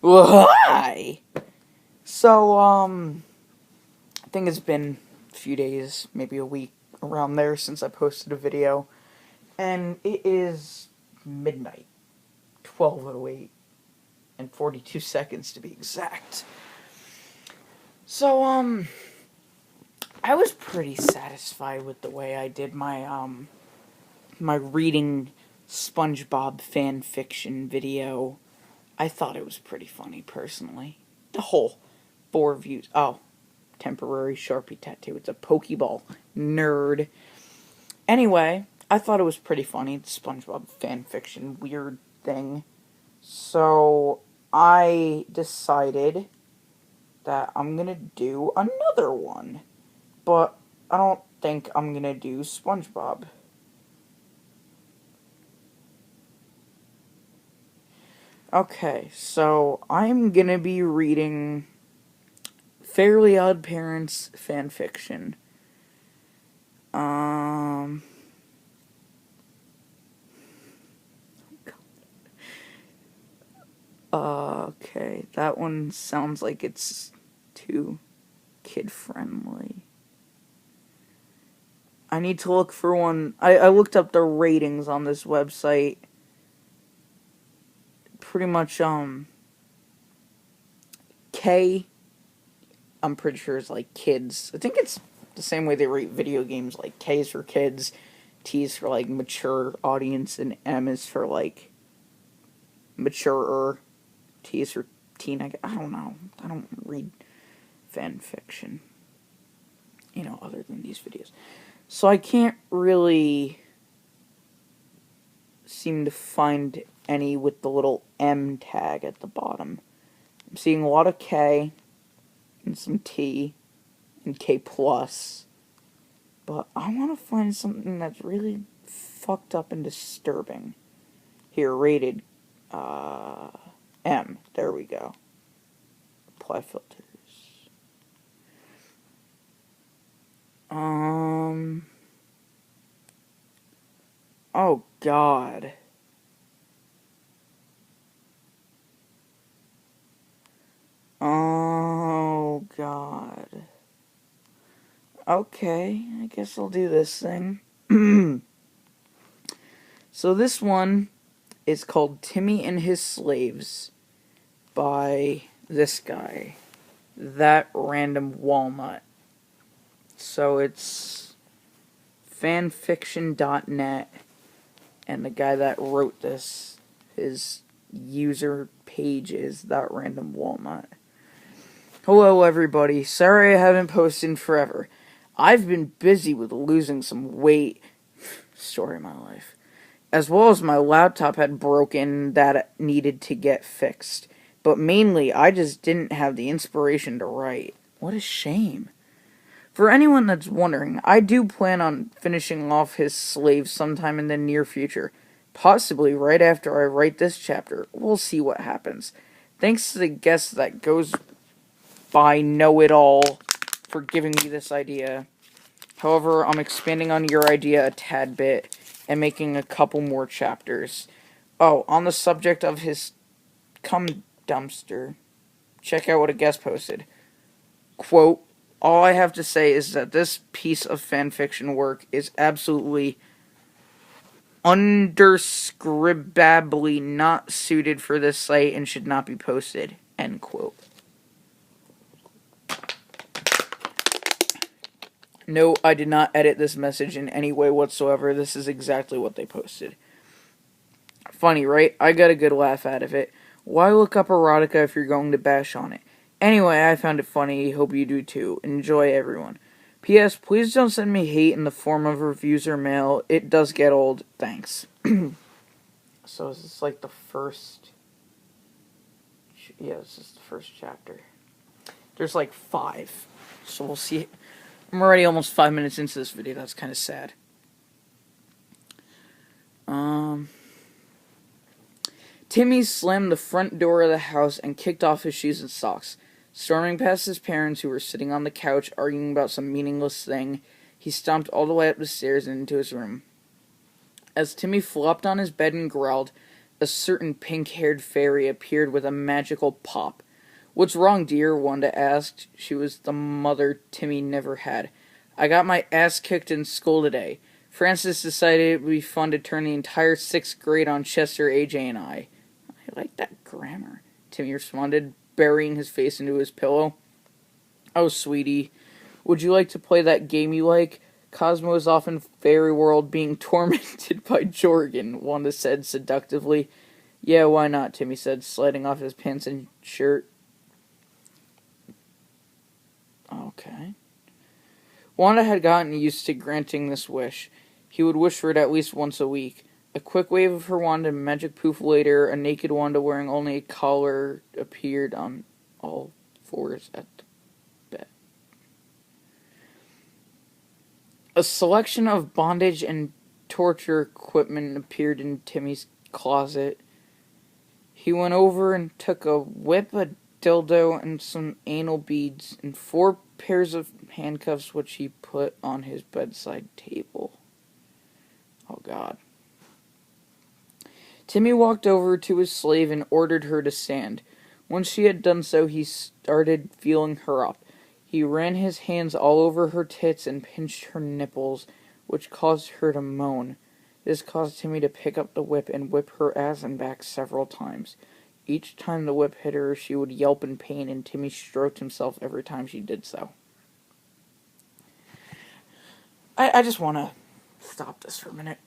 Well, hi! So, I think it's been a few days, maybe a week, around there since I posted a video. And it is midnight. 12:08 and 42 seconds to be exact. So, I was pretty satisfied with the way I did my reading SpongeBob fanfiction video. I thought it was pretty funny, personally. The whole 4 views. Oh, temporary Sharpie tattoo. It's a Pokeball. Nerd. Anyway, I thought it was pretty funny. The SpongeBob fanfiction weird thing. So, I decided that I'm gonna do another one. But I don't think I'm gonna do SpongeBob. Okay, so I'm gonna be reading Fairly Odd Parents fanfiction. Okay, that one sounds like it's too kid-friendly. I need to look for one. I looked up the ratings on this website. Pretty much, K, I'm pretty sure is like kids. I think it's the same way they rate video games, like K is for kids, T is for like mature audience, and M is for like maturer. T is for teen. I don't know. I don't read fan fiction, other than these videos. So I can't really seem to find any with the little M tag at the bottom. I'm seeing a lot of K and some T and K+, but I want to find something that's really fucked up and disturbing. Here, rated M. There we go. Apply filters. Oh, God. Oh, God. Okay, I guess I'll do this thing. So this one is called Timmy and His Slaves by this guy, thatrandomwalnut. So it's fanfiction.net, and the guy that wrote this, his user page is thatrandomwalnut. Hello everybody, sorry I haven't posted in forever. I've been busy with losing some weight, story of my life, as well as my laptop had broken that needed to get fixed. But mainly, I just didn't have the inspiration to write. What a shame. For anyone that's wondering, I do plan on finishing off his slaves sometime in the near future. Possibly right after I write this chapter. We'll see what happens. Thanks to the guest that goes by Know-It-All for giving me this idea. However, I'm expanding on your idea a tad bit and making a couple more chapters. Oh, on the subject of his cum dumpster, check out what a guest posted. Quote, all I have to say is that this piece of fanfiction work is absolutely undescribably not suited for this site and should not be posted. End quote. No, I did not edit this message in any way whatsoever. This is exactly what they posted. Funny, right? I got a good laugh out of it. Why look up erotica if you're going to bash on it? Anyway, I found it funny. Hope you do too. Enjoy, everyone. P.S. Please don't send me hate in the form of reviews or mail. It does get old. Thanks. So is this like the first... Yeah, this is the first chapter. There's like 5. So we'll see... I'm already almost 5 minutes into this video. That's kind of sad. Timmy slammed the front door of the house and kicked off his shoes and socks. Storming past his parents, who were sitting on the couch arguing about some meaningless thing, he stomped all the way up the stairs and into his room. As Timmy flopped on his bed and growled, A certain pink-haired fairy appeared with a magical pop. "What's wrong, dear?" Wanda asked. She was the mother Timmy never had. "I got my ass kicked in school today. Francis decided it would be fun to turn the entire 6th grade on Chester, AJ, and I." "I like that grammar," Timmy responded, burying his face into his pillow. "Oh, sweetie, would you like to play that game you like? Cosmo is off in fairy world being tormented by Jorgen," Wanda said seductively. "Yeah, why not?" Timmy said, sliding off his pants and shirt. Okay. Wanda had gotten used to granting this wish. He would wish for it at least once a week. A quick wave of her wand and magic poof later, a naked Wanda wearing only a collar appeared on all fours at the bed. A selection of bondage and torture equipment appeared in Timmy's closet. He went over and took a whip, a dildo, and some anal beads, and 4 pairs of handcuffs, which he put on his bedside table. Oh, God. Timmy walked over to his slave and ordered her to stand. Once she had done so, he started feeling her up. He ran his hands all over her tits and pinched her nipples, which caused her to moan. This caused Timmy to pick up the whip and whip her ass and back several times. Each time the whip hit her, she would yelp in pain, and Timmy stroked himself every time she did so. I just want to stop this for a minute.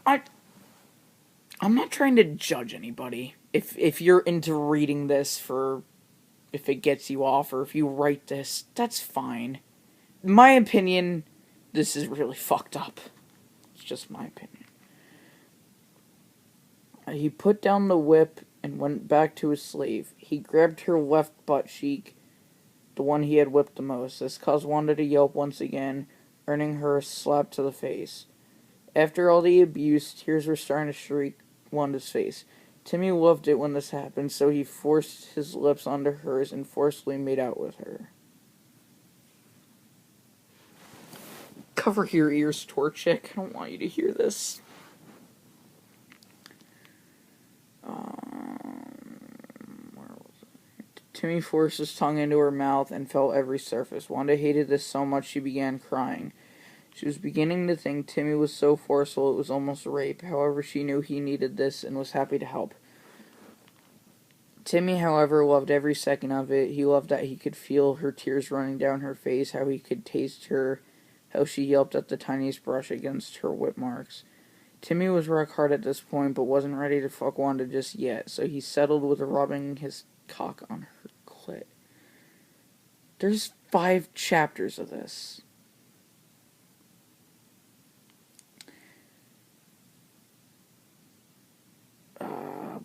I'm not trying to judge anybody. If you're into reading this if it gets you off, or if you write this, that's fine. In my opinion, this is really fucked up. It's just my opinion. He put down the whip and went back to his slave. He grabbed her left butt cheek, the one he had whipped the most. This caused Wanda to yelp once again, earning her a slap to the face. After all the abuse, tears were starting to streak Wanda's face. Timmy loved it when this happened, so he forced his lips onto hers and forcefully made out with her. Cover your ears, tour chick. I don't want you to hear this. Where was it? Timmy forced his tongue into her mouth and felt every surface. Wanda hated this so much she began crying. She was beginning to think Timmy was so forceful it was almost rape. However, she knew he needed this and was happy to help. Timmy, however, loved every second of it. He loved that he could feel her tears running down her face, how he could taste her, how she yelped at the tiniest brush against her whip marks. Timmy was rock hard at this point, but wasn't ready to fuck Wanda just yet, so he settled with rubbing his cock on her clit. There's 5 chapters of this.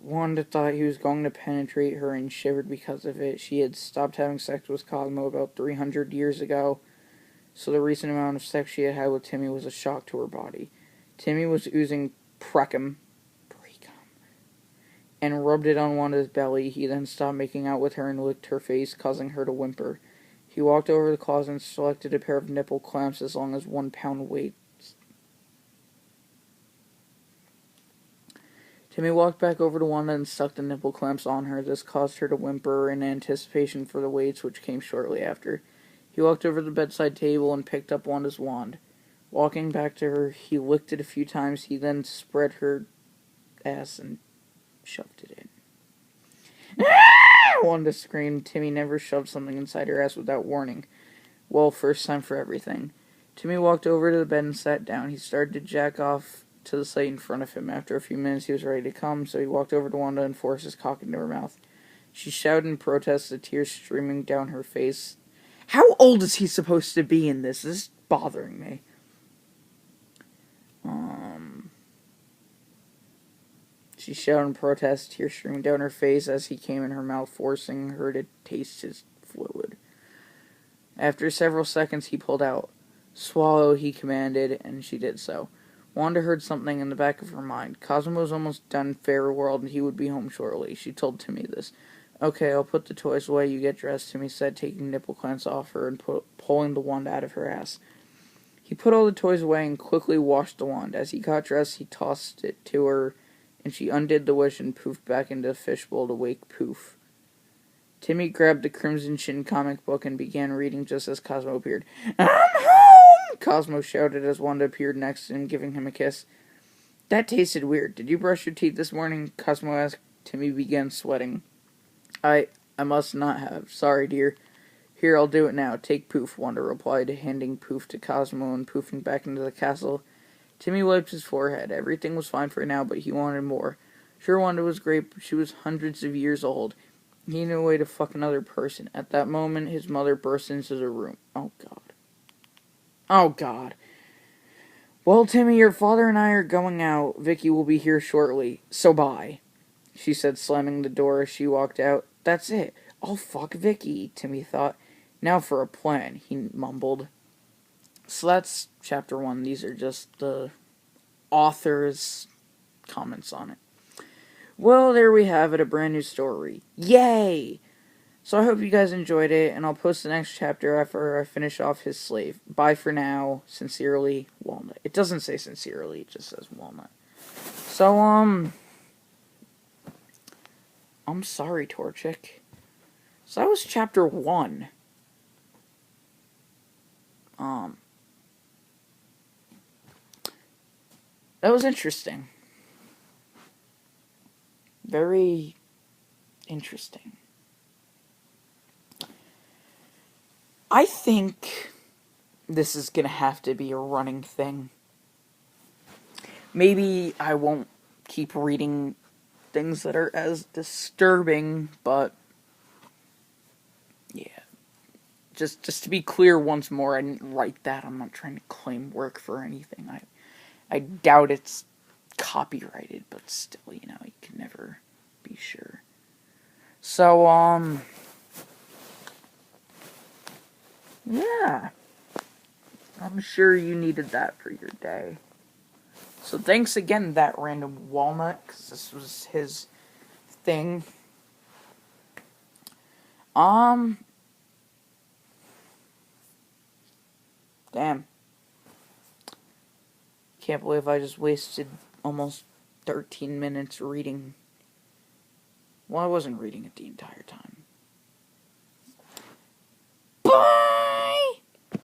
Wanda thought he was going to penetrate her and shivered because of it. She had stopped having sex with Cosmo about 300 years ago, so the recent amount of sex she had had with Timmy was a shock to her body. Timmy was oozing precum, and rubbed it on Wanda's belly. He then stopped making out with her and licked her face, causing her to whimper. He walked over to the closet and selected a pair of nipple clamps as long as 1 pound weight. Timmy walked back over to Wanda and stuck the nipple clamps on her. This caused her to whimper in anticipation for the weights, which came shortly after. He walked over to the bedside table and picked up Wanda's wand. Walking back to her, he licked it a few times. He then spread her ass and shoved it in. "Ah!" Wanda screamed. Timmy never shoved something inside her ass without warning. Well, first time for everything. Timmy walked over to the bed and sat down. He started to jack off to the sight in front of him. After a few minutes, he was ready to come, so he walked over to Wanda and forced his cock into her mouth. She shouted in protest, the tears streaming down her face. How old is he supposed to be in this? This is bothering me. She shouted in protest, tears streaming down her face as he came in her mouth, forcing her to taste his fluid. After several seconds, he pulled out. "Swallow," he commanded, and she did so. Wanda heard something in the back of her mind. Cosmo was almost done Fairy World, and he would be home shortly. She told Timmy this. "Okay, I'll put the toys away. You get dressed," Timmy said, taking nipple clamps off her and pulling the wand out of her ass. He put all the toys away and quickly washed the wand. As he got dressed, he tossed it to her and she undid the wish and poofed back into the fishbowl to wake Poof. Timmy grabbed the Crimson Chin comic book and began reading just as Cosmo appeared. "I'm home!" Cosmo shouted as Wanda appeared next to him, giving him a kiss. "That tasted weird. Did you brush your teeth this morning?" Cosmo asked. Timmy began sweating. I must not have. Sorry, dear. Here, I'll do it now. Take Poof," Wanda replied, handing Poof to Cosmo and poofing back into the castle. Timmy wiped his forehead. Everything was fine for now, but he wanted more. Sure, Wanda was great, but she was hundreds of years old. He knew a way to fuck another person. At that moment, his mother burst into the room. Oh, God. Oh, God. "Well, Timmy, your father and I are going out. Vicky will be here shortly, so bye," she said, slamming the door as she walked out. "That's it. I'll fuck Vicky," Timmy thought. "Now for a plan," he mumbled. So that's chapter 1. These are just the author's comments on it. Well, there we have it, a brand new story. Yay! So I hope you guys enjoyed it, and I'll post the next chapter after I finish off his slave. Bye for now. Sincerely, Walnut. It doesn't say sincerely, it just says Walnut. So, I'm sorry, Torchic. So that was chapter 1. That was interesting. Very interesting. I think this is gonna have to be a running thing. Maybe I won't keep reading things that are as disturbing, but yeah. Just to be clear once more, I didn't write that. I'm not trying to claim work for anything. I doubt it's copyrighted, but still, you can never be sure. So, yeah. I'm sure you needed that for your day. So thanks again, That Random Walnut, because this was his thing. Damn. Can't believe I just wasted almost 13 minutes reading. Well, I wasn't reading it the entire time. Bye!